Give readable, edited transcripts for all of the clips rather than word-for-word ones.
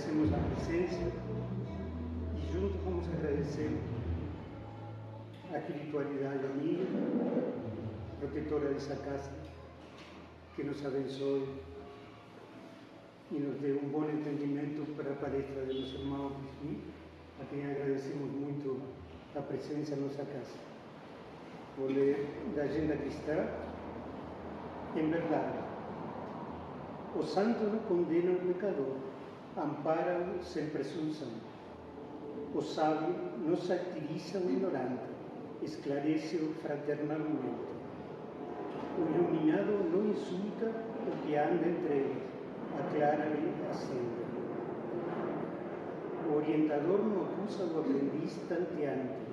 agradecemos a presença e junto vamos agradecer a espiritualidade amiga, protetora dessa casa, que nos abençoe e nos dê um bom entendimento para a palestra do nosso irmão Bismi, a quem agradecemos muito a presença em nossa casa. Vou ler da Agenda Cristã. Em verdade, o santo não condena o pecador, ampara-o sem presunção. O sábio não satiriza o ignorante, esclarece-o fraternalmente. O iluminado não insulta o que anda em trevas, aclara-lhe a senda. O orientador não acusa o aprendiz tanteante.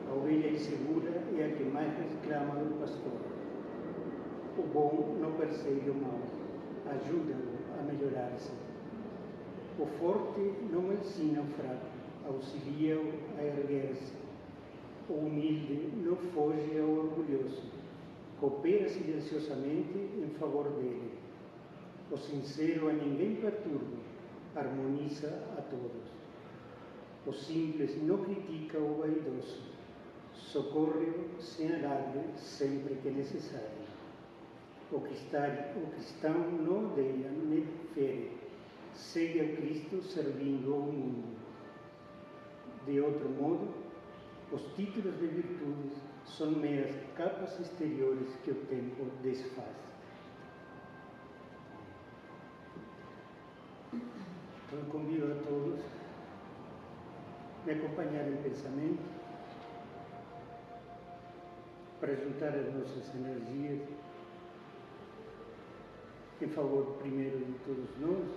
A ovelha insegura é a que mais reclama do pastor. O bom não persegue o mal, ajuda-o a melhorar-se. O forte não ensina o fraco, auxilia-o a erguer-se. O humilde não foge ao orgulhoso, coopera silenciosamente em favor dele. O sincero a ninguém perturba, harmoniza a todos. O simples não critica o vaidoso, socorre-o sem alarde sempre que necessário. O cristão não odeia nem fere, segue a Cristo servindo ao mundo. De outro modo, os títulos de virtudes são meras capas exteriores que o tempo desfaz. Então, convido a todos a me acompanhar em pensamento para juntar as nossas energias em favor primeiro de todos nós,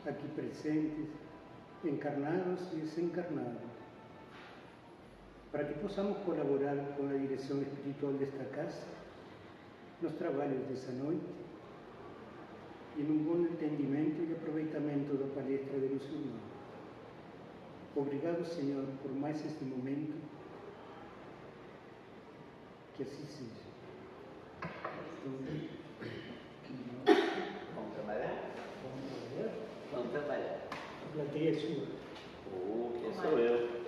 aqui presentes, encarnados e desencarnados, para que possamos colaborar com a direção espiritual desta casa, nos trabalhos dessa noite, e num bom entendimento e aproveitamento da palestra de nosso irmão. Obrigado, Senhor, por mais este momento, que assim seja. Vamos trabalhar? Vamos trabalhar? Vamos trabalhar. A plateia é sua. Quem sou eu?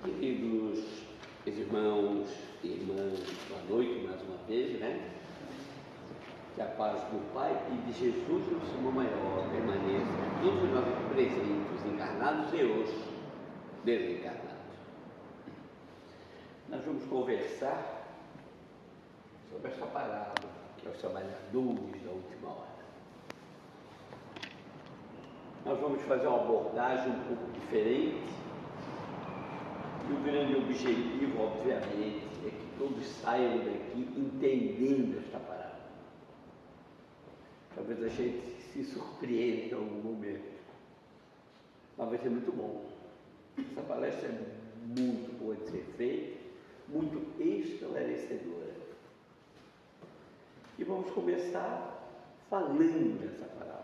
Queridos irmãos e irmãs, boa noite mais uma vez, né? Que a paz do Pai e de Jesus, nosso irmão maior, permaneça com todos nós aqui presentes, encarnados e hoje desencarnados. Nós vamos conversar sobre esta parábola, que é os trabalhadores da última hora. Nós vamos fazer uma abordagem um pouco diferente. E o grande objetivo, obviamente, é que todos saiam daqui entendendo esta parábola. Talvez a gente se surpreenda em algum momento, mas vai ser muito bom. Essa palestra é muito boa de ser feita, muito esclarecedora. E vamos começar falando dessa parábola.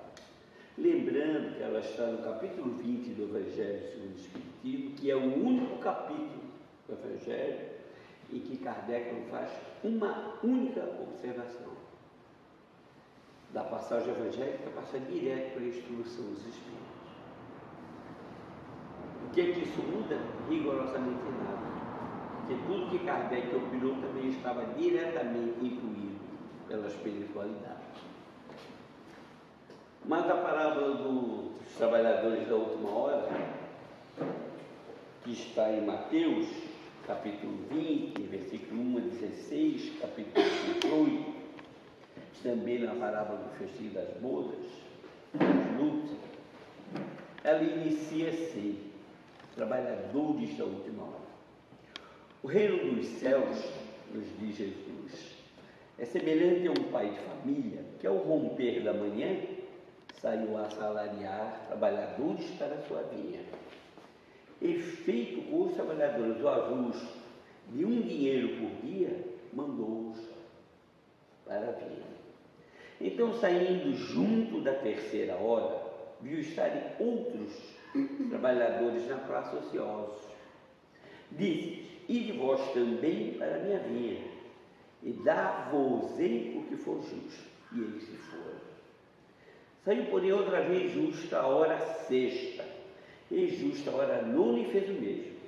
Lembrando que ela está no capítulo 20 do Evangelho segundo o Espiritismo, que é o único capítulo do Evangelho em que Kardec não faz uma única observação. Da passagem evangélica passa direto para a instrução dos Espíritos. O que é que isso muda? Rigorosamente nada. Porque tudo que Kardec opinou também estava diretamente incluído pela espiritualidade. Mas a parábola dos trabalhadores da última hora, que está em Mateus, capítulo 20, versículo 1 a 16, capítulo 18, também na parábola do festivo das bodas, dos lutos, ela inicia assim: trabalhadores da última hora. O reino dos céus, nos diz Jesus, é semelhante a um pai de família que, ao romper da manhã, saiu a assalariar trabalhadores para a sua vinha. E feito com os trabalhadores o ajuste de 1 dinheiro por dia, mandou-os para a vinha. Então, saindo junto da 3ª hora, viu estarem outros trabalhadores na praça ociosos. Disse: ide vós também para a minha vinha, e dá-vos-ei o que for justo. E eles se foram. Saiu, porém, outra vez justa a hora 6ª, e justa a hora 9ª, e fez o mesmo.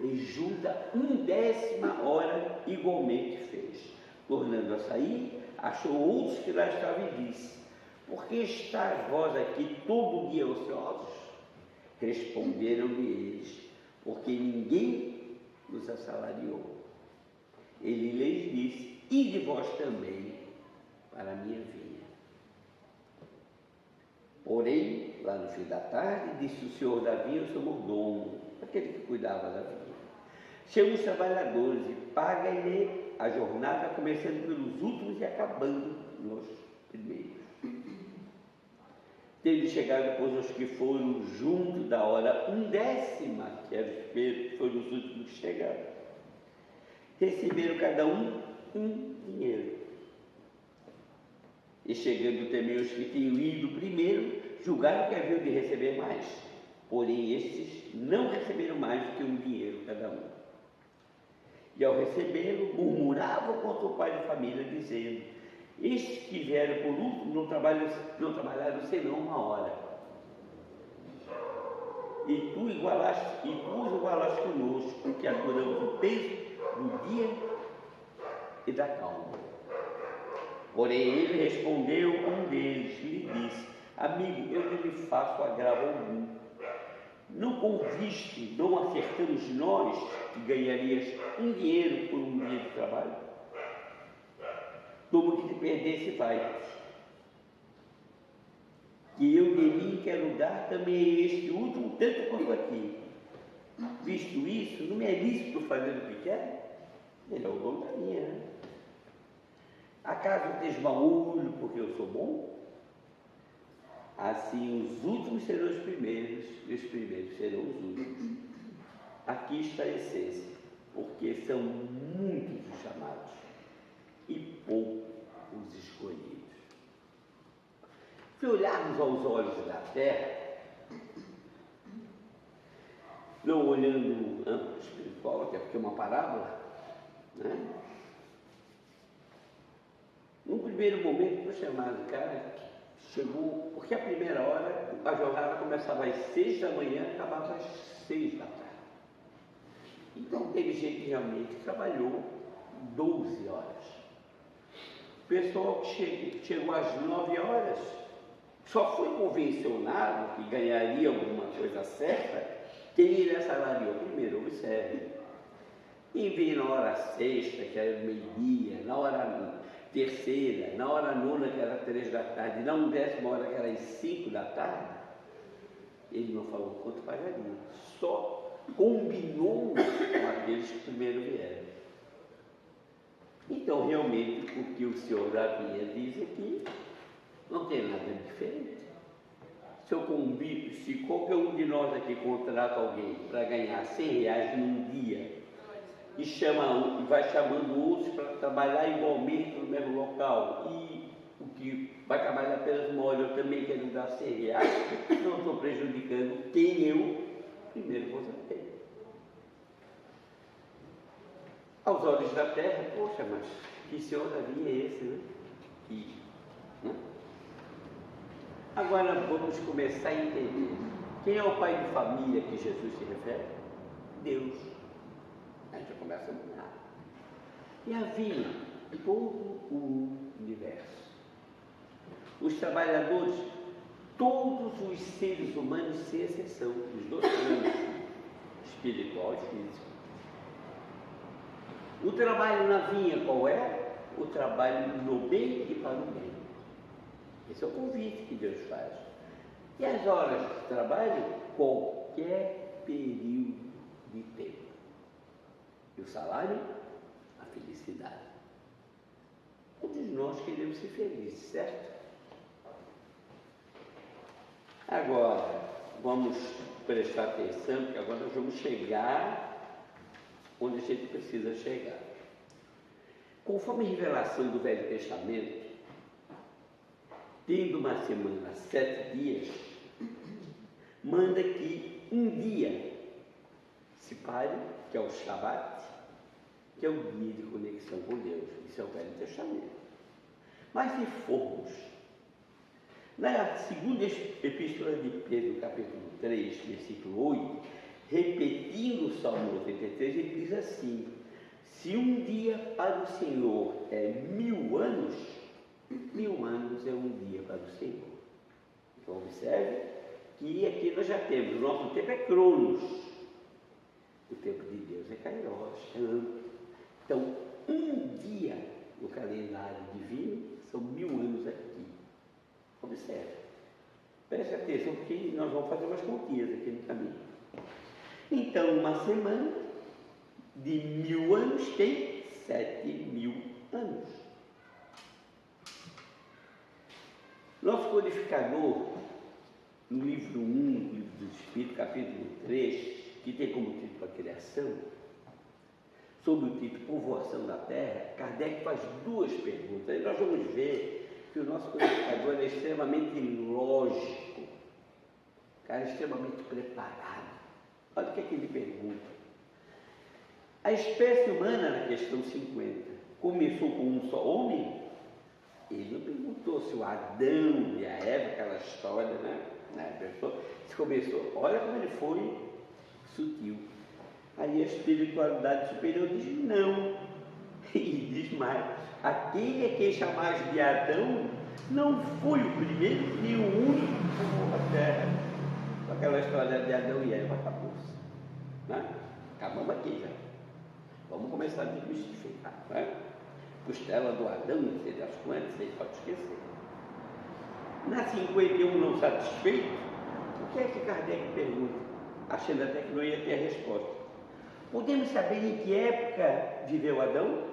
E justa 1/10 hora igualmente fez. Tornando a sair, achou outros que lá estavam e disse: por que estáis vós aqui todo o dia ociosos? Responderam-lhe eles: porque ninguém nos assalariou. Ele lhes disse: ide vós também para a minha vinha. Porém, lá no fim da tarde, disse o senhor da vinha, o seu mordomo, aquele que cuidava da vinha: chama os trabalhadores e paga-lhe a jornada, começando pelos últimos e acabando nos primeiros. Tendo chegado, pois, os que foram junto da hora 1/10, que era o espelho, foram os últimos que chegaram, receberam cada um dinheiro. E chegando também os que tinham ido primeiro, julgaram que haviam de receber mais. Porém, estes não receberam mais do que 1 dinheiro cada um. E ao recebê-lo, murmuravam contra o pai de família, dizendo: estes que vieram por último não trabalharam senão 1 hora. E tu os igualaste conosco, porque aturamos o peso do dia e da calma. Porém, ele respondeu um deles, e lhe disse: amigo, eu não lhe faço agravo algum. Não conviste, não acertamos nós que ganharias 1 dinheiro por 1 dia de trabalho? Toma que te perdesse, vai. Que eu de mim quero dar também a este último, tanto quanto a ti. Visto isso, não me é lícito fazer o que quer? Ele é o dono da minha, né? Acaso tens mau olho porque eu sou bom? Assim os últimos serão os primeiros, e os primeiros serão os últimos. Aqui está a essência, porque são muitos os chamados e poucos os escolhidos. Se olharmos aos olhos da terra, não olhando no âmbito espiritual, até porque é uma parábola, né? Num primeiro momento, foi chamado o cara, chegou, porque a primeira hora, a jornada começava às 6 da manhã e acabava às 6 da tarde. Então, teve gente que realmente trabalhou 12 horas. O pessoal que chegou às 9 horas, só foi convencionado que ganharia alguma coisa certa quem ele assalariou primeiro, observe. E veio na hora 6ª, que era meio-dia, na hora 3ª, na hora 9ª, que era 3 da tarde, na 1/10 hora, que era às 5 da tarde, ele não falou quanto pagaria, só combinou com aqueles que primeiro vieram. Então, realmente, o que o senhor da vinha diz aqui, não tem nada de diferente. Se qualquer um de nós aqui contrata alguém para ganhar R$100 num dia, e vai chamando outros para trabalhar igualmente no mesmo local, e o que vai trabalhar apenas 1 hora, eu também quero dar R$100, não estou prejudicando quem eu primeiro contratei. Aos olhos da terra, poxa, mas que senhor da vinha é esse, né? Né? Agora vamos começar a entender. Quem é o pai de família que Jesus se refere? Deus. A gente começa a mudar. E a vinha, todo o universo. Os trabalhadores, todos os seres humanos, sem exceção, dos 2 planos, espiritual e físico. O trabalho na vinha qual é? O trabalho no bem e para o bem. Esse é o convite que Deus faz. E as horas de trabalho? Qualquer período de tempo. E o salário? A felicidade. Todos nós queremos ser felizes, certo? Agora, vamos prestar atenção, porque agora nós vamos chegar onde a gente precisa chegar. Conforme a revelação do Velho Testamento, tendo uma semana 7 dias, manda que um dia se pare, que é o Shabat, que é o dia de conexão com Deus. Isso é o Velho Testamento. Mas se formos na segunda epístola de Pedro, capítulo 3, versículo 8, repetindo o Salmo 93, ele diz assim: se um dia para o Senhor é 1000 anos, 1000 anos é um dia para o Senhor. Então observe que aqui nós já temos, o nosso tempo é Cronos, o tempo de Deus é Kairos, é amplo. Então, um dia no calendário divino são 1000 anos aqui. Observe, preste atenção, porque nós vamos fazer umas continhas aqui no caminho. Então, uma semana de 1000 anos tem 7000 anos. Nosso codificador, no livro 1, livro dos Espíritos, capítulo 3, que tem como título a criação, sobre o título Povoação da Terra, Kardec faz 2 perguntas. Aí nós vamos ver que o nosso codificador é extremamente lógico, cara, extremamente preparado. Olha o que é que ele pergunta. A espécie humana, na questão 50, começou com um só homem? Ele não perguntou se o Adão e a Eva, aquela história, né? Se começou, olha como ele foi sutil. Aí a espiritualidade superior diz não. E diz mais: aquele a quem chamais de Adão não foi o primeiro nem o único que formou a terra. Aquela história de Adão e Eva acabou-se. Né? Acabamos aqui já. Vamos começar a desmistificar. Né? Costela do Adão, não sei das quantas, você pode esquecer. Na 51, não satisfeito, o que é que Kardec pergunta? Achando até que não ia ter a resposta. Podemos saber em que época viveu Adão?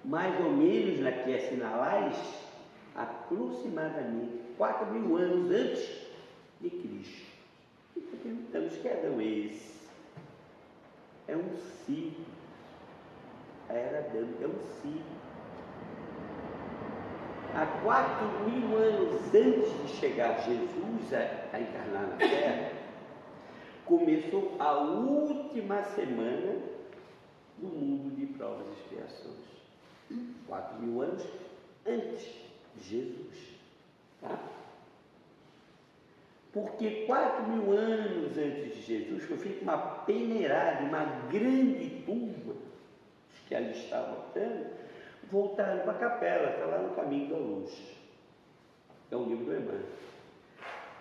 Mais ou menos na que assinalais, aproximadamente 4000 anos antes de Cristo. Então perguntamos: que Adão é esse? É um ciclo. A era Adâmica é um ciclo. Há 4000 anos antes de chegar Jesus a encarnar na Terra, começou a última semana do mundo de provas e expiações. 4000 anos antes de Jesus. Tá? Porque 4000 anos antes de Jesus foi feita uma peneirada, uma grande turma que ali estavam voltaram para a capela, está lá no Caminho da Luz. É um livro do Emmanuel.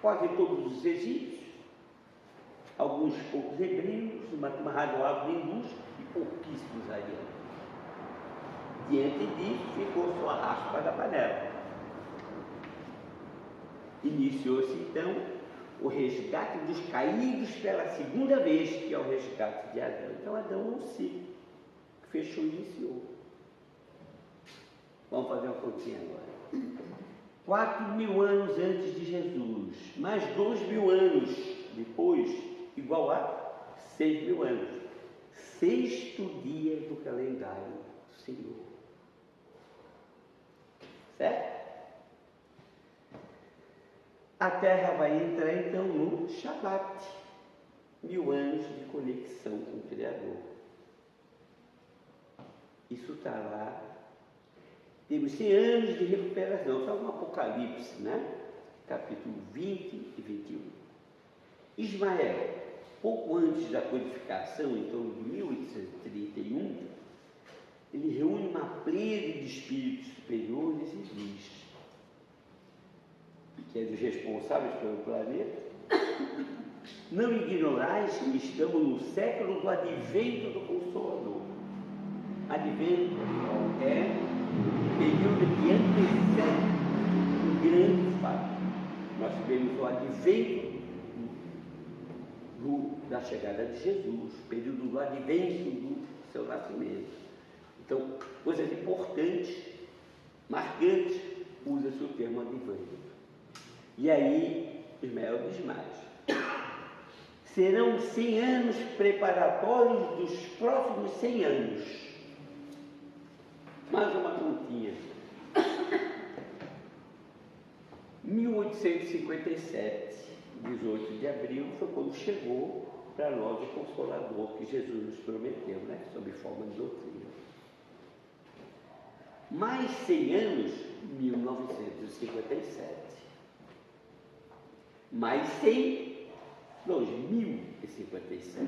Quase todos os egípcios, alguns poucos hebreus, uma turma razoável de hindus e pouquíssimos arianos. Diante disso, ficou só a raspa da panela. Iniciou-se então o resgate dos caídos pela segunda vez, que é o resgate de Adão. Então Adão é um ciclo que fechou e iniciou. Vamos fazer uma continha agora. 4000 anos antes de Jesus, mais 2000 anos depois, igual a 6000 anos. 6º dia do calendário do Senhor. Certo? A Terra vai entrar então no Shabat, 1000 anos de conexão com o Criador. Isso está lá. Temos 100 anos de recuperação. Está no Apocalipse, né? Capítulo 20 e 21. Ismael, pouco antes da codificação, em torno de 1831, ele reúne uma plebe de espíritos superiores e diz, que é dos responsáveis pelo planeta: não ignorais que estamos no século do advento do Consolador. Advento é o período que antecede um grande fato. Nós tivemos o advento da chegada de Jesus, o período do advento do seu nascimento. Então, coisas importantes, marcantes, usa-se o termo advento. E aí, Ismael diz mais: serão 100 anos preparatórios dos próximos 100 anos. Mais uma continha. 1857, 18 de abril, foi quando chegou para nós o Consolador que Jesus nos prometeu, né? Sob forma de doutrina. Mais 100 anos, 1957. Mais 100, 2057.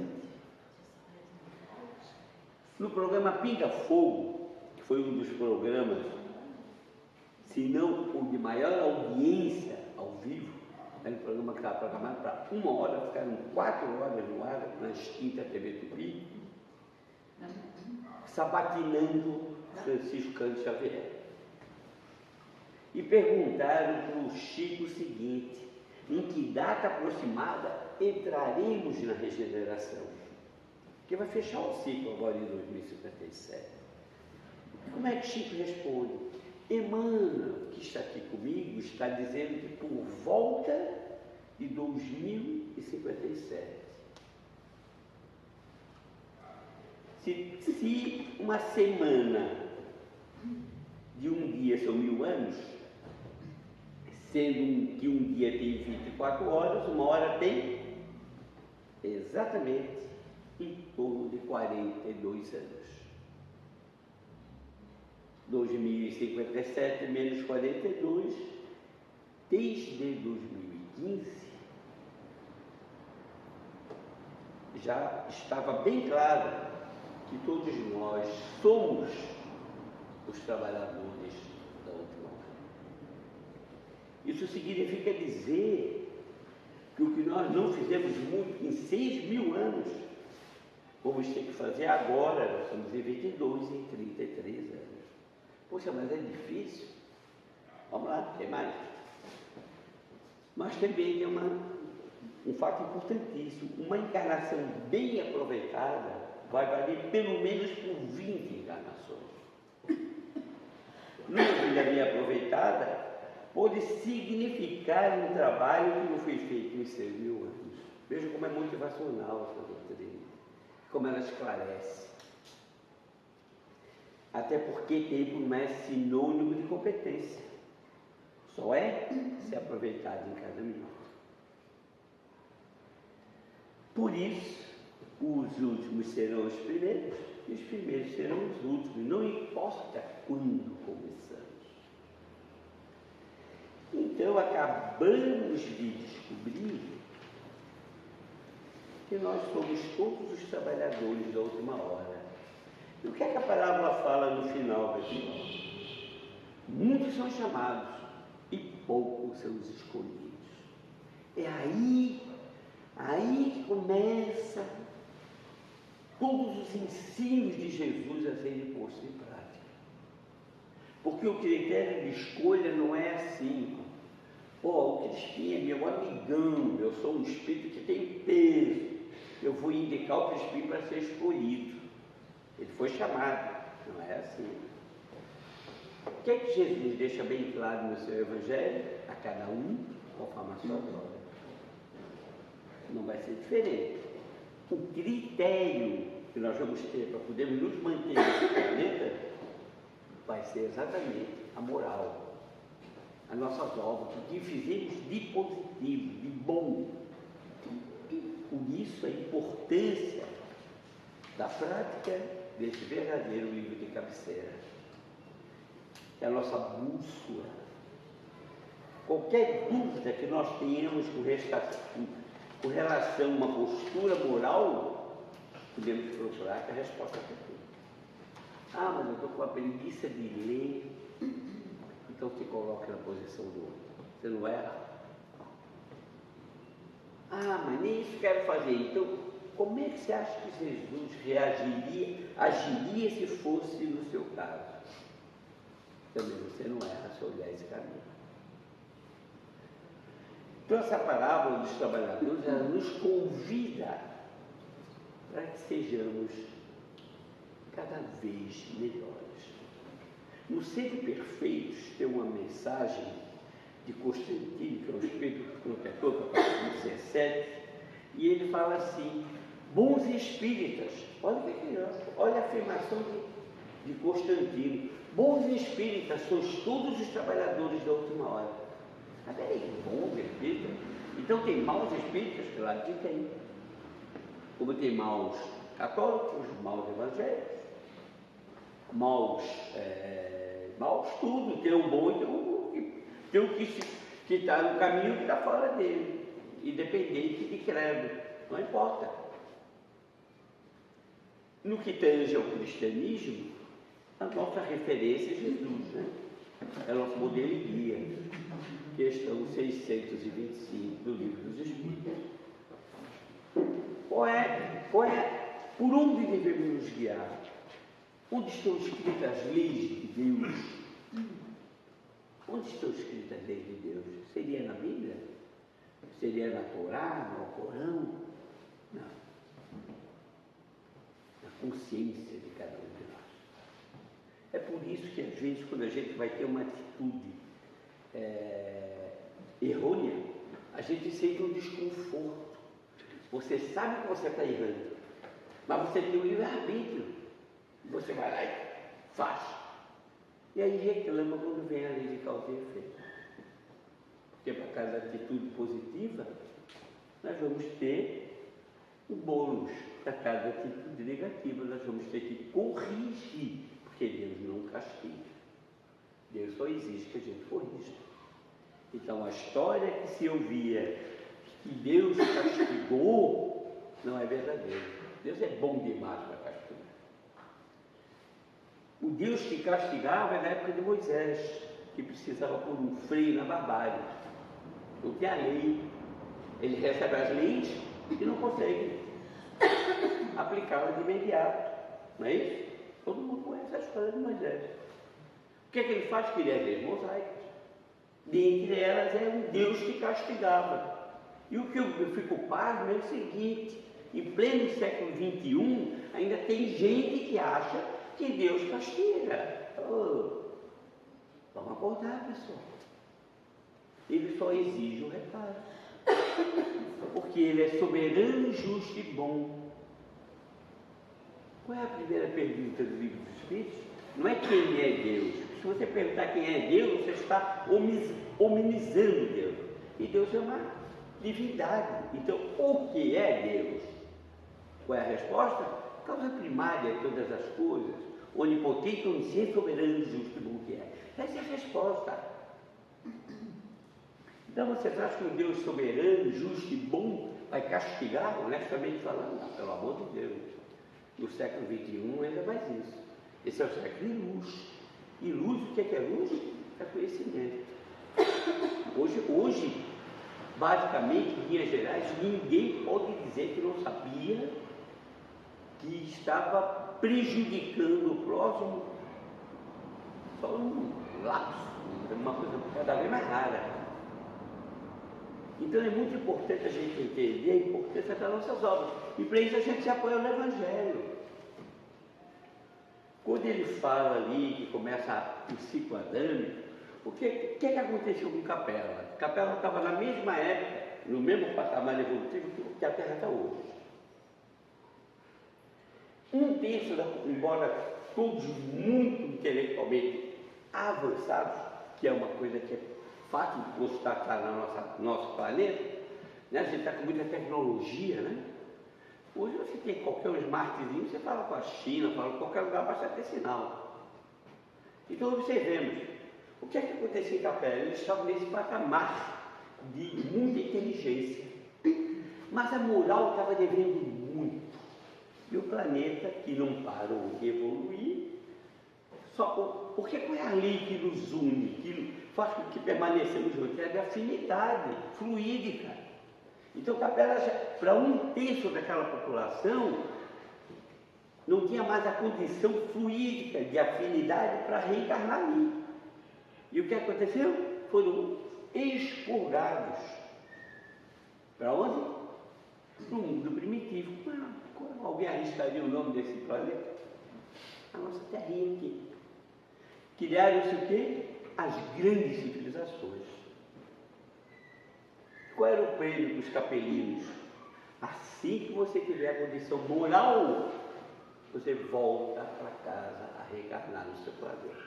No programa Pinga Fogo, que foi um dos programas, se não o de maior audiência ao vivo, era um programa que estava programado para 1 hora, ficaram 4 horas no ar, na extinta TV Tupi, sabatinando Francisco Cândido Xavier. E perguntaram para o Chico o seguinte: em que data aproximada entraremos na regeneração? Que vai fechar o ciclo agora em 2057. Como é que Chico responde? Emmanuel, que está aqui comigo, está dizendo que por volta de 2057. Se uma semana de um dia são 1000 anos, sendo que um dia tem 24 horas, uma hora tem exatamente em torno de 42 anos. 2057 menos 42, desde 2015, já estava bem claro que todos nós somos os trabalhadores da última hora. Isso significa dizer que o que nós não fizemos muito em 6.000 anos, vamos ter que fazer agora. Nós estamos em 22, em 33 anos. Poxa, mas é difícil. Vamos lá, tem mais. Mas também é um fato importantíssimo. Uma encarnação bem aproveitada vai valer pelo menos por 20 encarnações. Numa vida bem aproveitada pode significar um trabalho que não foi feito em 6.000 anos. Veja como é motivacional essa doutrina, como ela esclarece. Até porque tempo não é sinônimo de competência, só é se aproveitado em cada minuto. Por isso, os últimos serão os primeiros e os primeiros serão os últimos, não importa quando começamos. Então, acabamos de descobrir que nós somos todos os trabalhadores da última hora. E o que é que a parábola fala no final, pessoal? Muitos são chamados e poucos são os escolhidos. É aí que começa todos os ensinos de Jesus a serem postos em prática. Porque o critério de escolha não é assim. O Crispim é meu amigão, eu sou um espírito que tem peso, eu vou indicar o Crispim para ser escolhido. Ele foi chamado, não é assim. O que é que Jesus deixa bem claro no seu Evangelho? A cada um conforme a sua obra. Não vai ser diferente. O critério que nós vamos ter para podermos nos manter nesse planeta vai ser exatamente a moral, as nossas obras, o que fizemos de positivo, de bom. Por isso a importância da prática desse verdadeiro livro de cabeceira. É a nossa bússola. Qualquer dúvida que nós tenhamos com relação a uma postura moral, podemos procurar que a resposta é tudo. Mas eu estou com a preguiça de ler. Então se coloque na posição do outro. Você não erra. Mas nem isso quero fazer. Então, como é que você acha que Jesus agiria se fosse no seu caso? Também você não erra se olhar esse caminho. Então, essa parábola dos trabalhadores, ela nos convida para que sejamos cada vez melhores. No Sempre Perfeitos tem uma mensagem de Constantino, que é o Espírito Protetor, capítulo 17, E ele fala assim, bons espíritas, olha a afirmação de Constantino, bons espíritas sois todos os trabalhadores da última hora. Mas peraí, bons espíritas? Então tem maus espíritas? Claro que tem. Como tem maus católicos, maus evangélicos, maus tudo, tem um bom e tem um que está no caminho que está fora dele, independente de credo, não importa. No que tange ao cristianismo, a nossa referência é Jesus, né? É o nosso modelo e guia, questão 625 do Livro dos Espíritos. Por onde devemos nos guiar? Onde estão escritas as leis de Deus? Onde estão escritas as leis de Deus? Seria na Bíblia? Seria na Torá, no Alcorão? Não. Na consciência de cada um de nós. É por isso que às vezes quando a gente vai ter uma atitude errônea, a gente sente um desconforto. Você sabe que você está errando, mas você tem o livre-arbítrio. Você vai lá e faz. E aí reclama quando vem a lei de causa e efeito. Porque para cada atitude positiva, nós vamos ter o bônus. Para cada atitude negativa, nós vamos ter que corrigir. Porque Deus não castiga. Deus só exige que a gente corrija. Então a história que se ouvia que Deus castigou não é verdadeira. Deus é bom demais para castigar. O Deus que castigava é na época de Moisés, que precisava pôr um freio na barbárie. Não tem a lei. Ele recebe as leis e não consegue aplicá-las de imediato. Não é isso? Todo mundo conhece a história de Moisés. O que é que ele faz? Cria as leis mosaicas. Dentre elas é um Deus que castigava. E o que eu fico pasmo é o seguinte: em pleno século XXI, ainda tem gente que acha que Deus castiga. Vamos acordar, pessoal. Ele só exige o reparo. Porque ele é soberano, justo e bom. Qual é a primeira pergunta do Livro dos Espíritos? Não é quem é Deus. Se você perguntar quem é Deus, você está hominizando Deus. E Deus é uma divindade. Então, o que é Deus? Qual é a resposta? Causa primária de todas as coisas, onipotente, onisciente, soberano, justo e bom que é. Essa é a resposta. Então você acha que um Deus soberano, justo e bom vai castigar, honestamente falando? Não, pelo amor de Deus. No século XXI ainda mais isso. Esse é o século de luz. E luz, o que é luz? É conhecimento. Hoje, basicamente, em linhas gerais, ninguém pode dizer que não sabia que estava prejudicando o próximo. Só um lapso, uma coisa cada vez mais rara. Então é muito importante a gente entender a importância das nossas obras. E para isso a gente se apoia no Evangelho. Quando ele fala ali, que começa o ciclo adâmico, o que aconteceu com Capela? Capela estava na mesma época, no mesmo patamar evolutivo que a Terra está hoje. Um terço, embora todos muito intelectualmente avançados, que é uma coisa que é fácil de constatar no nosso planeta, né? A gente está com muita tecnologia, né? Hoje você tem qualquer smartzinho, você fala com a China, fala com qualquer lugar, basta ter sinal. Então observemos, o que é que aconteceu em Capela? Eles estavam nesse patamar de muita inteligência, mas a moral estava devendo muito. E o planeta, que não parou de evoluir, porque qual é a lei que nos une, que faz com que permanecemos juntos? É a afinidade fluídica. Então, Capela, para um terço daquela população, não tinha mais a condição fluídica de afinidade para reencarnar ali. E o que aconteceu? Foram expurgados. Para onde? Para o mundo primitivo. Alguém arriscaria o nome desse planeta? A nossa terrinha aqui. Criaram-se o quê? As grandes civilizações. Qual era o prêmio dos capelinos? Assim que você tiver a condição moral, você volta para casa a reencarnar no seu planeta.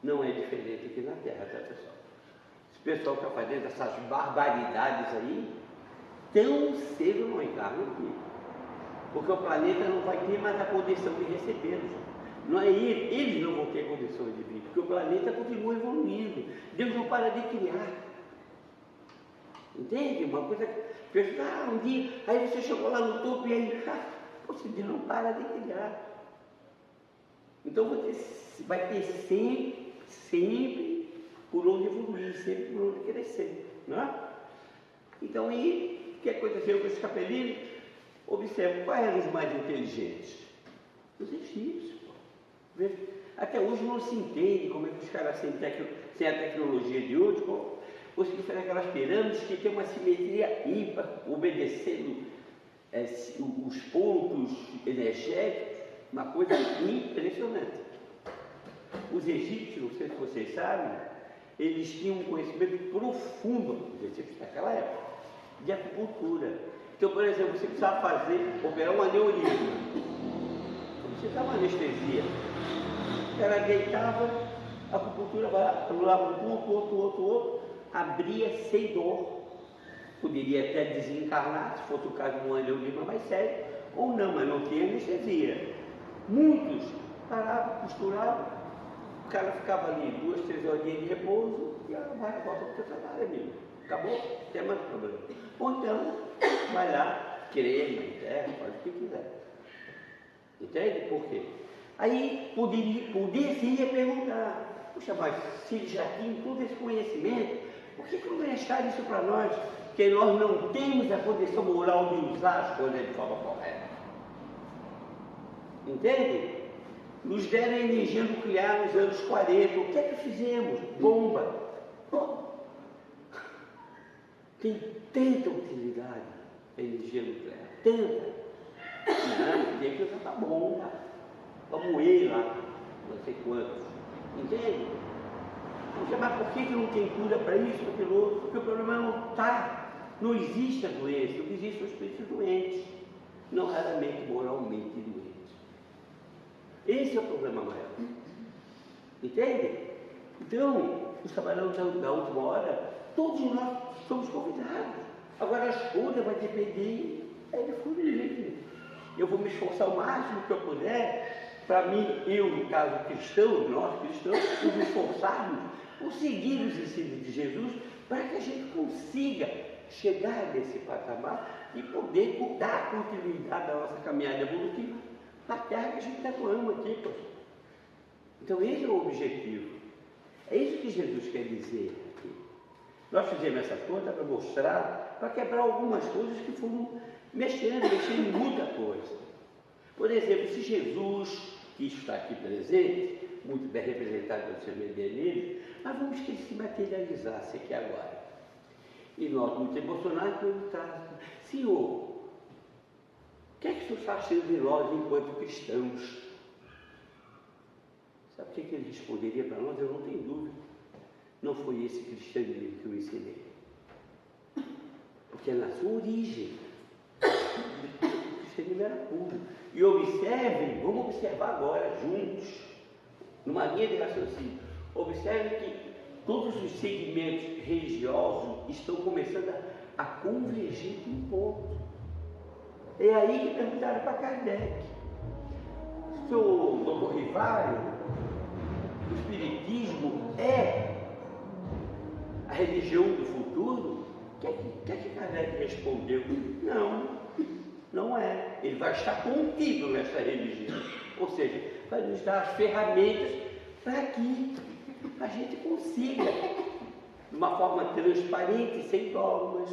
Não é diferente aqui na Terra, tá, pessoal? Esse pessoal que está fazendo essas barbaridades aí, tão cedo não encarna aqui. Porque o planeta não vai ter mais a condição de recebê-los. Não é eles não vão ter condição de vir, porque o planeta continua evoluindo. Deus não para de criar. Entende? Uma coisa que um dia, aí você chegou lá no topo e aí, você não para de criar. Então vai ter sempre por onde evoluir, sempre por onde crescer. Não é? Então, aí, o que aconteceu com esses capelinos? Observe, quais eram os mais inteligentes? Os egípcios. Até hoje não se entende como é que os caras sem a tecnologia de hoje conseguem fazer aquelas pirâmides que tem uma simetria ímpar, obedecendo os pontos energéticos, uma coisa impressionante. Os egípcios, não sei se vocês sabem, eles tinham um conhecimento profundo, os egípcios naquela época, de acupuntura. Então, por exemplo, você precisava operar um aneurisma, você precisava anestesia. O cara deitava, a acupuntura anulava um ponto, outro, abria sem dor. Poderia até desencarnar, se fosse o caso de um aneurisma mais sério, ou não, mas não tinha anestesia. Muitos paravam, costuravam, o cara ficava ali 2, 3 horinhas de repouso e vai, volta para o seu trabalho, amigo. Acabou, não tem mais problema. Ou então, vai lá, crema, enterra, faz o que quiser. Entende? Por quê? Aí poderia perguntar, puxa, mas se eles já tinham todo esse conhecimento, por que não deixaram isso para nós? Porque nós não temos a condição moral de usar as coisas de forma correta. Entende? Nos deram energia nuclear nos anos 40. O que é que fizemos? Bomba. Tem tanta utilidade a energia nuclear, tanta. Não, tem que usar para bomba, para moer lá, não sei quantos. Entende? Mas por que não tem cura para isso, para aquilo outro? Porque o problema não está, não existe a doença, o que existe são os espíritos doentes, não raramente moralmente doentes. Esse é o problema maior. Entende? Então, os trabalhadores da última hora, todos nós somos convidados. Agora a escolha vai depender de fluir. Eu vou me esforçar o máximo que eu puder para mim, eu, no caso cristão, nós cristãos, nos esforçarmos por seguir os ensinos de Jesus para que a gente consiga chegar nesse patamar e poder dar continuidade à nossa caminhada evolutiva na terra que a gente está doando aqui, pessoal. Então esse é o objetivo. É isso que Jesus quer dizer aqui. Nós fizemos essa conta para mostrar, para quebrar algumas coisas que foram mexendo em muita coisa. Por exemplo, se Jesus, que está aqui presente, muito bem representado pelo seu Medellín, mas vamos que ele se materializasse aqui agora. E nós, muito emocionados, perguntávamos, Senhor, o que é que o Senhor está achando de nós enquanto cristãos? Sabe o que ele responderia para nós? Eu não tenho dúvida. Não foi esse cristianismo que eu ensinei. Porque é na sua origem. O cristianismo era puro. E observem, vamos observar agora, juntos, numa linha de raciocínio. Observe que todos os segmentos religiosos estão começando a convergir em um ponto. É aí que perguntaram para Kardec. O senhor Dr. Rivário, o Espiritismo é a religião do futuro? O que é que Kardec respondeu? Não é. Ele vai estar contido nessa religião. Ou seja, vai nos dar as ferramentas para que a gente consiga, de uma forma transparente, sem dogmas,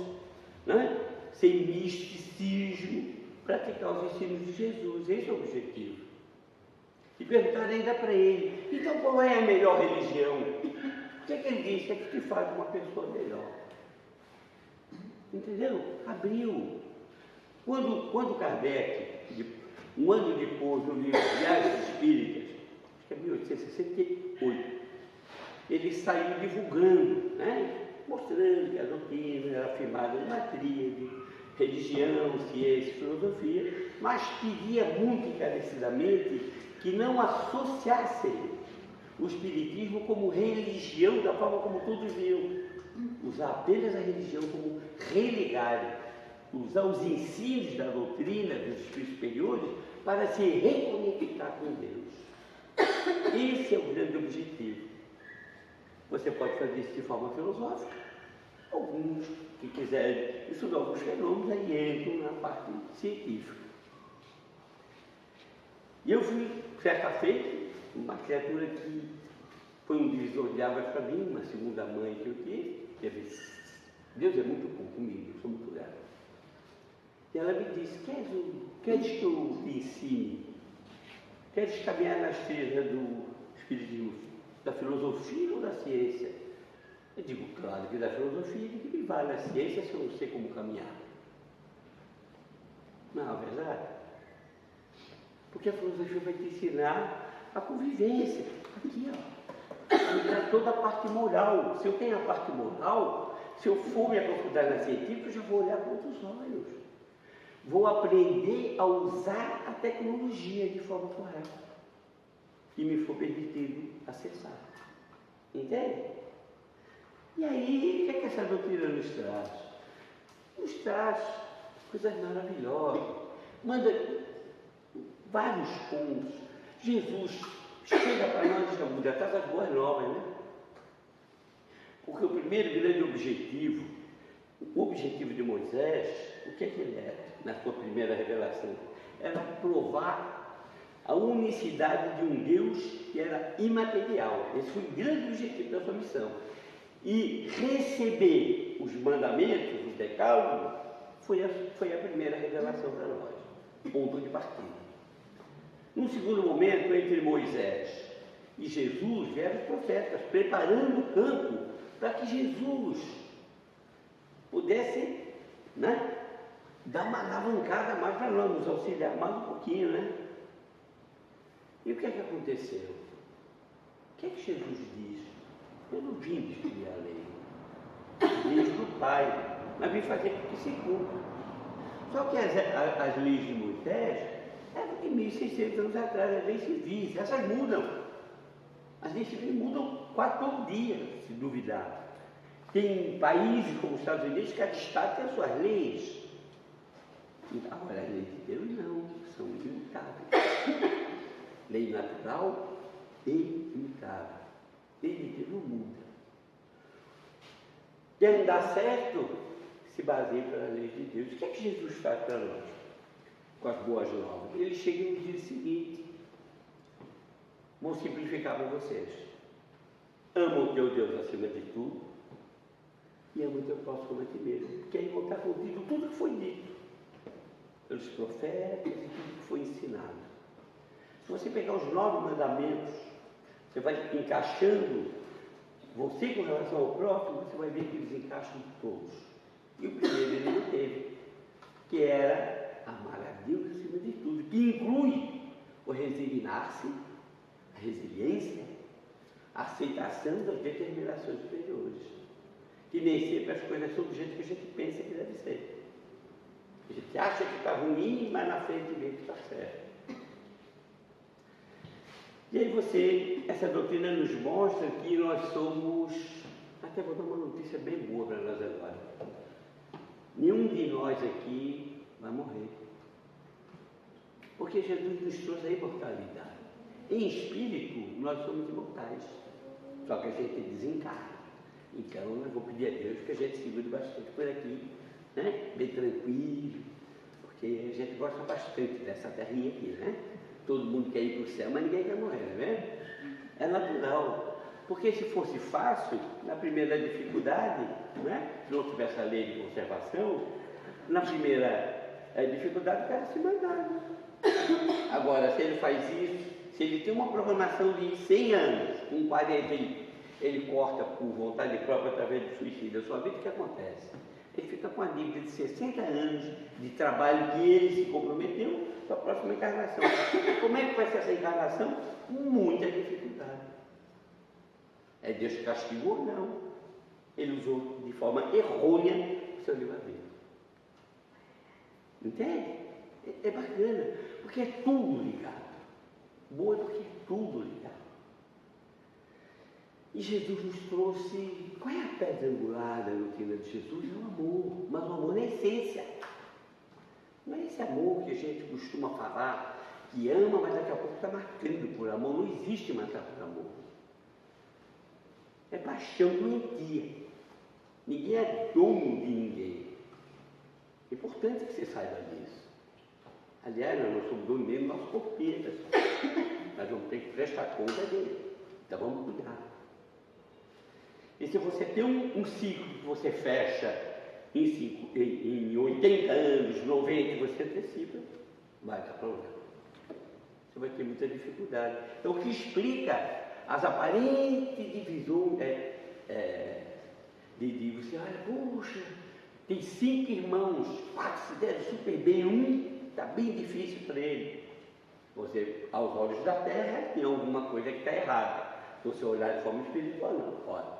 né? Sem misticismo, praticar os ensinos de Jesus. Esse é o objetivo. E perguntar ainda para ele, então qual é a melhor religião? O que é que ele disse? O que é que te faz uma pessoa melhor? Entendeu? Abriu. Quando Kardec, um ano depois, no livro Viagens Espíritas, acho que é 1868, ele saiu divulgando, né? Mostrando que a doutrina era afirmada numa tríade, religião, ciência, filosofia, mas pedia muito encarecidamente que não associassem o espiritismo como religião da forma como todos viam, usar apenas a religião como religar, usar os ensinos da doutrina dos espíritos superiores para se reconectar com Deus. Esse é o grande objetivo. Você pode fazer isso de forma filosófica. Alguns que quiserem estudar alguns fenômenos aí entram na parte científica. E eu fui, certa feita, uma criatura que foi um divisor de águas para mim, uma segunda mãe que eu tive. Deus é muito bom comigo, eu sou muito grato. E ela me disse: queres que eu te ensine? Queres caminhar nas trilhas do espiritismo, da filosofia ou da ciência? Eu digo: claro que da filosofia, de que me vale a ciência se eu não sei como caminhar? Não é verdade? Porque a filosofia vai te ensinar a convivência. Aqui, ó. Vai me dar toda a parte moral. Se eu tenho a parte moral, se eu for me aprofundar na científica, eu já vou olhar com outros olhos. Vou aprender a usar a tecnologia de forma correta. E me for permitido acessar. Entende? E aí, o que é que essa doutrina nos traz? Nos traz coisas maravilhosas. Manda vários pontos. Jesus chega para nós e já muda, traz as boas novas, né? Porque o primeiro grande objetivo, o objetivo de Moisés, o que é que ele era na sua primeira revelação? Era provar a unicidade de um Deus que era imaterial. Esse foi o grande objetivo da sua missão. E receber os mandamentos, os decálogos, foi a primeira revelação para nós. Ponto de partida. Num segundo momento, entre Moisés e Jesus, vieram os profetas, preparando o campo para que Jesus pudesse, né, dar uma alavancada mais para nós, nos auxiliar mais um pouquinho, né? E o que é que aconteceu? O que é que Jesus diz? Eu não vim destruir a lei, diz do Pai, mas vim fazer com que se cumpra. Só que as leis de Moisés eram de 1.600 anos atrás, as leis civis, essas mudam. As leis civis mudam quase todo dia, se duvidar. Tem países como os Estados Unidos que cada estado tem as suas leis. Agora, as leis de Deus não, são imutáveis. Lei natural e imutável. Lei de Deus não muda. Quer não dar certo, se baseia pelas leis de Deus. O que é que Jesus faz para nós com as boas novas? Ele chega no dia seguinte: vou simplificar para vocês. Ama o teu Deus acima de tudo e ama o teu próximo como a ti mesmo. Porque aí está contido tudo que foi dito pelos profetas e tudo que foi ensinado. Se você pegar os 9 mandamentos, você vai encaixando você com relação ao próximo, você vai ver que eles encaixam todos. E o primeiro ele não teve, que era amar a Deus acima de tudo, que inclui o resignar-se, a resiliência, a aceitação das determinações superiores. Que nem sempre as coisas são do jeito que a gente pensa que deve ser. A gente acha que está ruim, mas na frente vê que está certo. E aí essa doutrina nos mostra que nós somos, até vou dar uma notícia bem boa para nós agora. Nenhum de nós aqui vai morrer. Porque Jesus nos trouxe a imortalidade. Em espírito, nós somos imortais. Só que a gente desencarna. Então, eu vou pedir a Deus que a gente segure bastante por aqui, né? Bem tranquilo. Porque a gente gosta bastante dessa terrinha aqui, né? Todo mundo quer ir para o céu, mas ninguém quer morrer, não é? É natural. Porque se fosse fácil, na primeira dificuldade, né? Se não tivesse a lei de conservação, na primeira dificuldade o cara se mandava. Agora, se ele faz isso, se ele tem uma programação de 100 anos, com 40 ele corta por vontade própria através do suicídio, a sua vida, o que acontece? Ele fica com a dívida de 60 anos de trabalho que ele se comprometeu para a próxima encarnação. Como é que vai ser essa encarnação? Com muita dificuldade. É Deus que castigou? Não. Ele usou de forma errônea o seu livre-arbítrio. Entende? É bacana, porque é tudo ligado. Bom é porque é tudo ligado. E Jesus nos trouxe, qual é a pedra angular da doutrina de Jesus? É o amor, mas o amor na essência. Não é esse amor que a gente costuma falar, que ama, mas daqui a pouco está matando por amor. Não existe matar por amor. É paixão doentia. Ninguém é dono de ninguém. É importante que você saiba disso. Aliás, nós não somos donos nem do nosso corpinho, pessoal. Nós vamos ter que prestar conta dele. Então vamos cuidar. E se você tem um ciclo que você fecha em 80 anos, 90, você antecipa, vai dar problema. Você vai ter muita dificuldade. Então, o que explica as aparentes divisões de você, olha, puxa, tem 5 irmãos, 4 se deram super bem, um está bem difícil para ele. Você, aos olhos da terra, tem alguma coisa que está errada. Se você olhar de forma espiritual, não. Olha,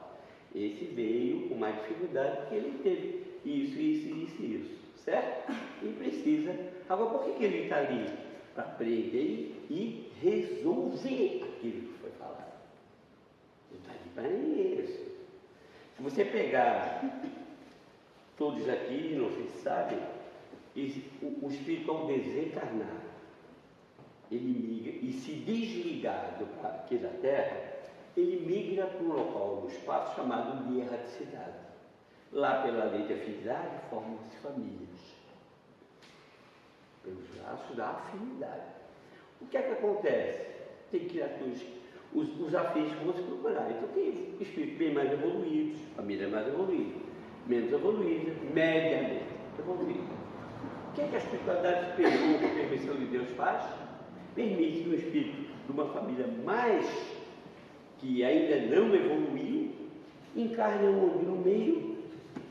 esse veio com mais dificuldade porque ele teve isso, certo? E precisa. Agora, por que ele está ali? Para aprender e resolver aquilo que foi falado. Ele está ali para isso. Se você pegar todos aqui, não sei se sabem, o espírito ao desencarnar, ele migra e se desligar aqui da Terra, ele migra para um local no espaço chamado de erraticidade. Lá, pela lei de afinidade, formam-se famílias. Pelos laços da afinidade. O que é que acontece? Tem criaturas, os afins vão se procurar. Então tem espíritos bem mais evoluídos, família mais evoluída, menos evoluída, mediamente evoluída. O que é que a espiritualidade superior, com a permissão de Deus, faz? Permite que um espírito de uma família mais que ainda não evoluiu, encarne onde? No meio,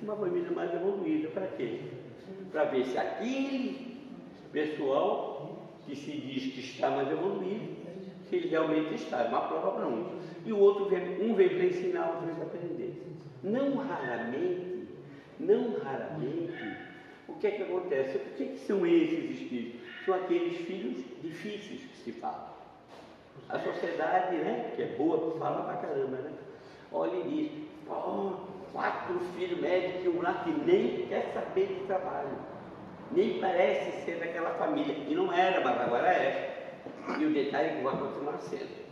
uma família mais evoluída. Para quê? Para ver se aquele pessoal que se diz que está mais evoluído, se ele realmente está. É uma prova para um. E o outro vem, um vem para ensinar, outro vem para aprender. Não raramente, o que é que acontece? O que são esses espíritos? São aqueles filhos difíceis que se fala. A sociedade, né, que é boa, fala pra caramba, né? Olha e diz, 4 filhos médicos e um lá que nem quer saber de trabalho. Nem parece ser daquela família. E não era, mas agora é. E o detalhe é que vai continuar sendo.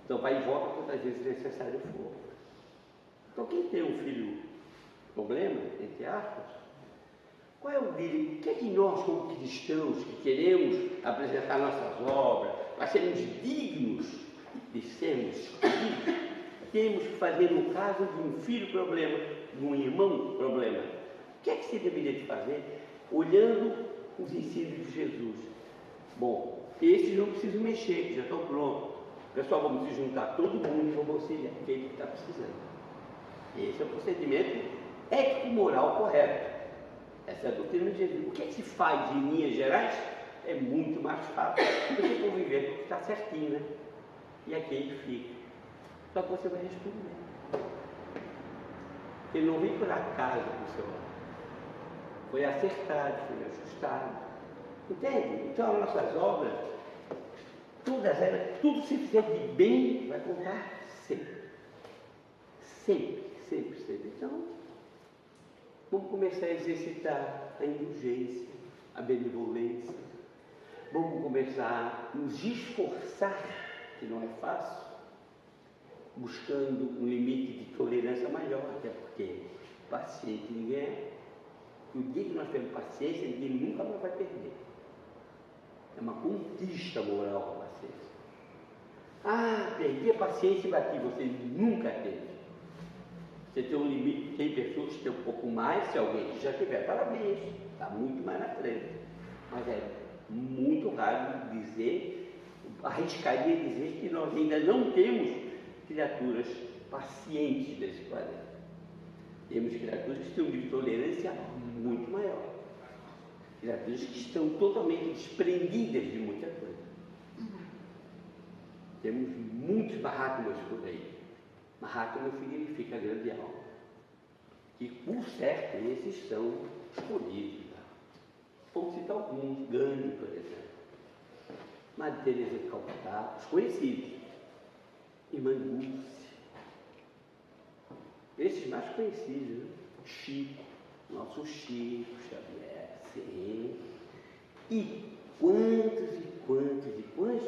Então vai e volta quantas vezes necessário for. Então quem tem um filho problema, entre aspas, qual é o dele? O que é que nós, como cristãos, que queremos apresentar nossas obras, para sermos dignos de sermos escolhidos, temos que fazer no caso de um filho problema, de um irmão problema? O que é que se deveria de fazer? Olhando os ensinos de Jesus. Bom, esses não precisam mexer, já estão prontos. Pessoal, vamos se juntar todo mundo e vamos auxiliar aquele que está precisando. Esse é o procedimento ético-moral correto. Essa é a doutrina de Jesus. O que é que se faz em linhas gerais? É muito mais fácil do que conviver com o que está certinho, né? E aqui ele fica. Só que você vai responder. Ele não vem por acaso para o seu lado. Foi acertado, foi ajustado. Entende? Então as nossas obras, todas elas, tudo se fizer de bem, vai contar sempre. Sempre. Então, vamos começar a exercitar a indulgência, a benevolência. Vamos começar a nos esforçar, que não é fácil, buscando um limite de tolerância maior, até porque paciente ninguém é. E o dia que nós temos paciência, ninguém nunca mais vai perder. É uma conquista moral a paciência. Ah, perdi a paciência e bati, você nunca teve. Você tem um limite, tem pessoas que têm um pouco mais, se alguém já tiver, parabéns, está muito mais na frente. Mas é muito raro dizer, arriscaria dizer que nós ainda não temos criaturas pacientes desse planeta. Temos criaturas que têm um nível de tolerância muito maior. Criaturas que estão totalmente desprendidas de muita coisa. Temos muitos Mahatmas por aí. Mahatma significa grande alma. E, por certo, esses são escolhidos. Vamos citar alguns, Gandhi, por exemplo, Madre Teresa de Calcutá, os conhecidos, Irmã Dulce, esses mais conhecidos, né? Chico, nosso Chico Xavier, sim. E quantos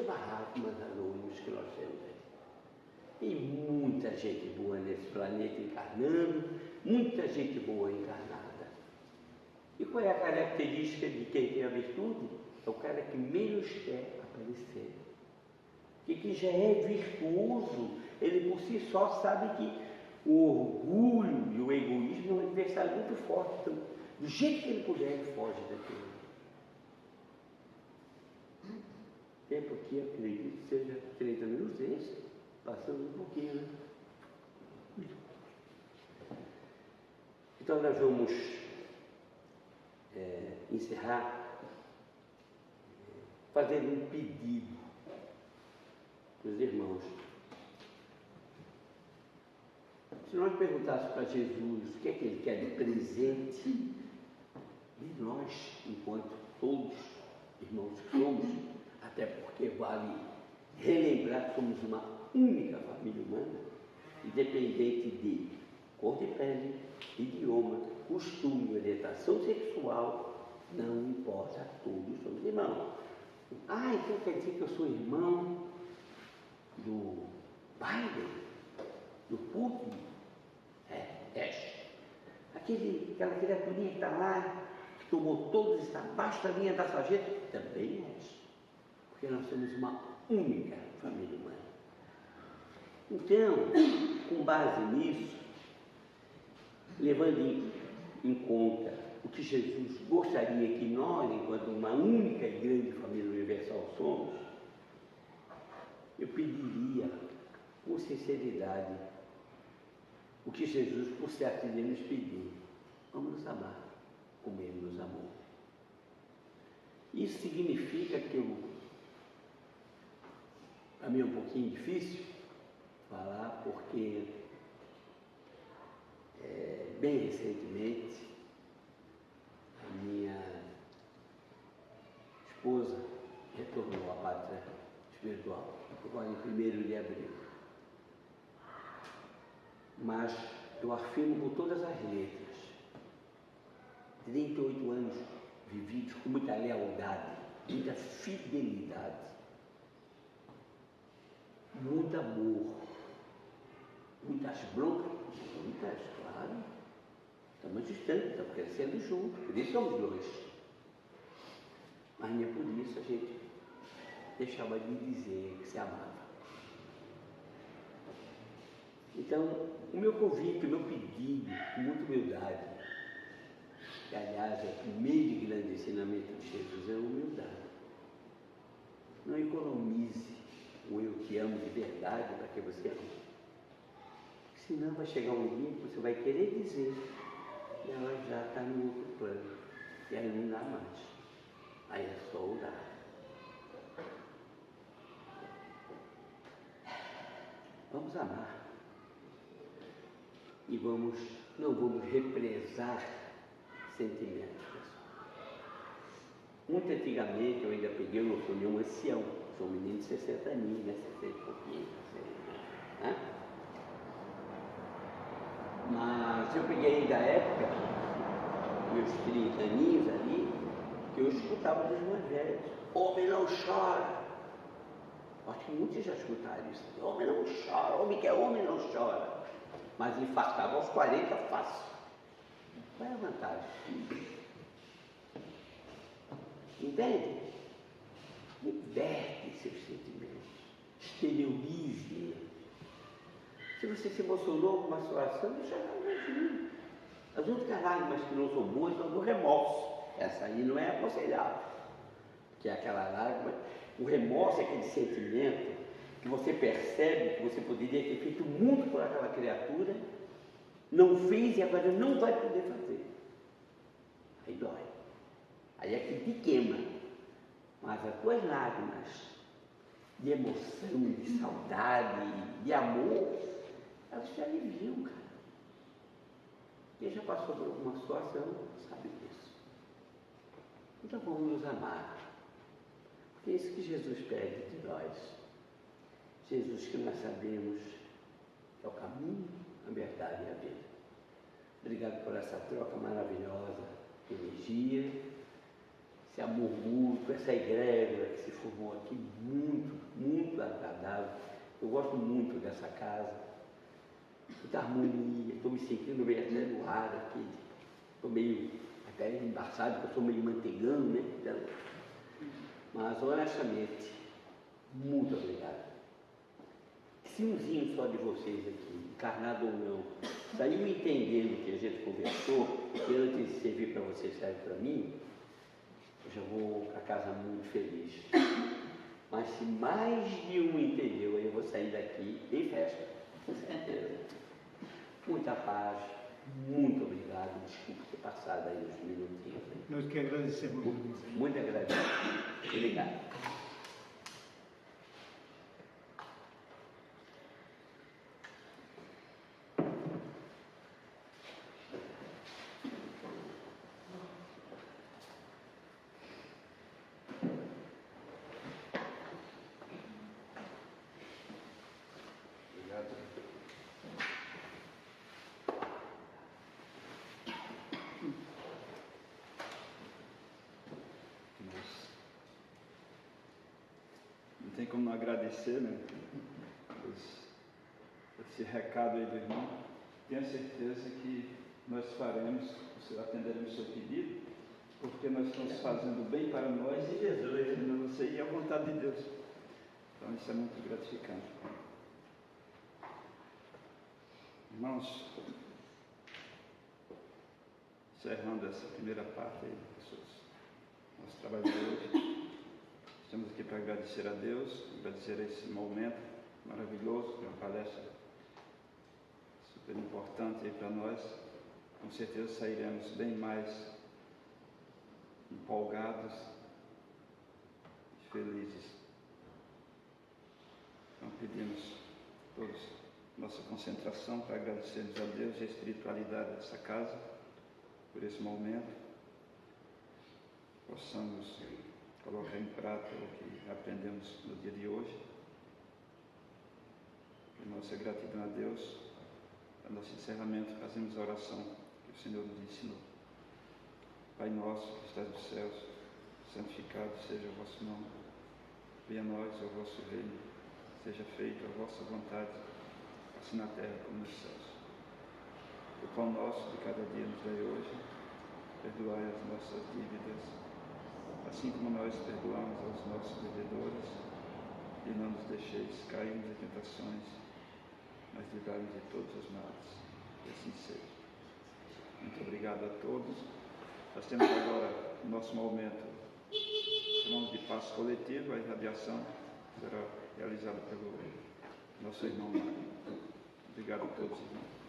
barracos anônimos que nós temos aí. E muita gente boa nesse planeta encarnando, muita gente boa encarnada. E qual é a característica de quem tem a virtude? É o cara que menos quer aparecer. E que já é virtuoso, ele por si só sabe que o orgulho e o egoísmo é um adversário muito forte. Então, do jeito que ele puder, ele foge daquilo. Tempo aqui, acredito, seja 30 minutos, esse, passando um pouquinho, né? Então, nós vamos encerrar fazendo um pedido para os irmãos. Se nós perguntássemos para Jesus o que é que ele quer de presente, de nós, enquanto todos irmãos que somos, até porque vale relembrar que somos uma única família humana, independente de cor de pele, idioma, costume, orientação sexual, não importa, todos somos irmãos. Ah, então quer dizer que eu sou irmão do Biden, do Putin? Aquela criaturinha que está lá, que tomou todos, está abaixo da linha da sarjeta, também és. Porque nós somos uma única família humana. Então, com base nisso, levando em conta o que Jesus gostaria que nós, enquanto uma única e grande família universal somos, eu pediria com sinceridade o que Jesus, por certo, ele nos pediu: vamos nos amar como ele nos amou. Isso significa que para mim é um pouquinho difícil falar, porque bem recentemente a minha esposa retornou à pátria espiritual, agora em 1º de abril. Mas eu afirmo com todas as letras, 38 anos vividos com muita lealdade, muita fidelidade, muito amor, muitas broncas, muitas, claro, estamos distantes, estamos crescendo juntos, por isso somos dois. Mas nem por isso a gente deixava de dizer que se amava. Então, o meu convite, o meu pedido, com muita humildade, que aliás é o meio de grande ensinamento de Jesus, é a humildade. Não economize o eu te amo de verdade para que você ame. Senão vai chegar um dia que você vai querer dizer e ela já está no outro plano. E aí não dá mais. Aí é só orar. Vamos amar. E não vamos represar sentimentos, pessoal. Muito antigamente, eu ainda peguei, eu não sou nenhum ancião, sou um menino de 60 aninhos, né? 60 e pouquinho, né? Mas eu peguei da época, meus 30 aninhos ali, que eu escutava dos mais velhos: homem não chora. Acho que muitos já escutaram isso. Homem não chora, homem que é homem não chora. Mas infartava aos 40 fácil. Qual é a vantagem? Entende? Liberte seus sentimentos. Exteriorize. Se você se emocionou com uma situação, deixa ela agir. As outras lágrimas que não são boas são do remorso. Essa aí não é aconselhável. Que é aquela lágrima. O remorso é aquele sentimento que você percebe que você poderia ter feito muito por aquela criatura, não fez e agora não vai poder fazer. Aí dói. Aí é que te queima. Mas as tuas lágrimas de emoção, de saudade, de amor, elas te aliviam, cara. Quem já passou por alguma situação sabe disso. Então vamos nos amar. Porque é isso que Jesus pede de nós. Jesus que nós sabemos que é o caminho, a verdade e a vida. Obrigado por essa troca maravilhosa de energia, esse amor mútuo, essa egrégora que se formou aqui, muito, muito agradável. Eu gosto muito dessa casa, muita harmonia, estou me sentindo meio até no ar aqui, estou meio até embaçado, porque eu sou meio manteigão, né? Mas honestamente, muito obrigado. Se umzinho só de vocês aqui, encarnado ou não, saiu entendendo o que a gente conversou, que antes de servir para vocês serve para mim, eu já vou para casa muito feliz. Mas se mais de um entendeu, aí eu vou sair daqui em festa, com certeza. Muita paz, muito obrigado. Desculpe ter passado aí uns minutinhos. Nós que agradecemos. Muito agradecido. Obrigado. Não tem como não agradecer, né? Esse recado aí do irmão. Tenho certeza que nós faremos, atenderemos o seu pedido, porque nós estamos fazendo bem para nós e Jesus, você e a vontade de Deus. Então isso é muito gratificante. Irmãos, encerrando essa primeira parte aí, nosso trabalho de hoje, estamos aqui para agradecer a Deus, agradecer a esse momento maravilhoso, que é uma palestra super importante aí para nós. Com certeza sairemos bem mais empolgados e felizes. Então pedimos todos nossa concentração para agradecermos a Deus e a espiritualidade dessa casa por esse momento. Possamos colocar em prática o que aprendemos no dia de hoje. Por nossa gratidão a Deus, para nosso encerramento, fazemos a oração que o Senhor nos ensinou. Pai nosso que estás nos céus, santificado seja o vosso nome. Venha a nós o vosso reino, seja feita a vossa vontade, assim na terra como nos céus. O pão nosso de cada dia nos dai hoje, perdoai as nossas dívidas, assim como nós perdoamos aos nossos devedores, e não nos deixeis cairmos em tentações, mas livrai-nos de todos os males. E assim seja. Muito obrigado a todos. Nós temos agora o nosso momento, chamamos de passo coletivo. A irradiação será realizada pelo nosso irmão Mário. Obrigado a todos, irmãos.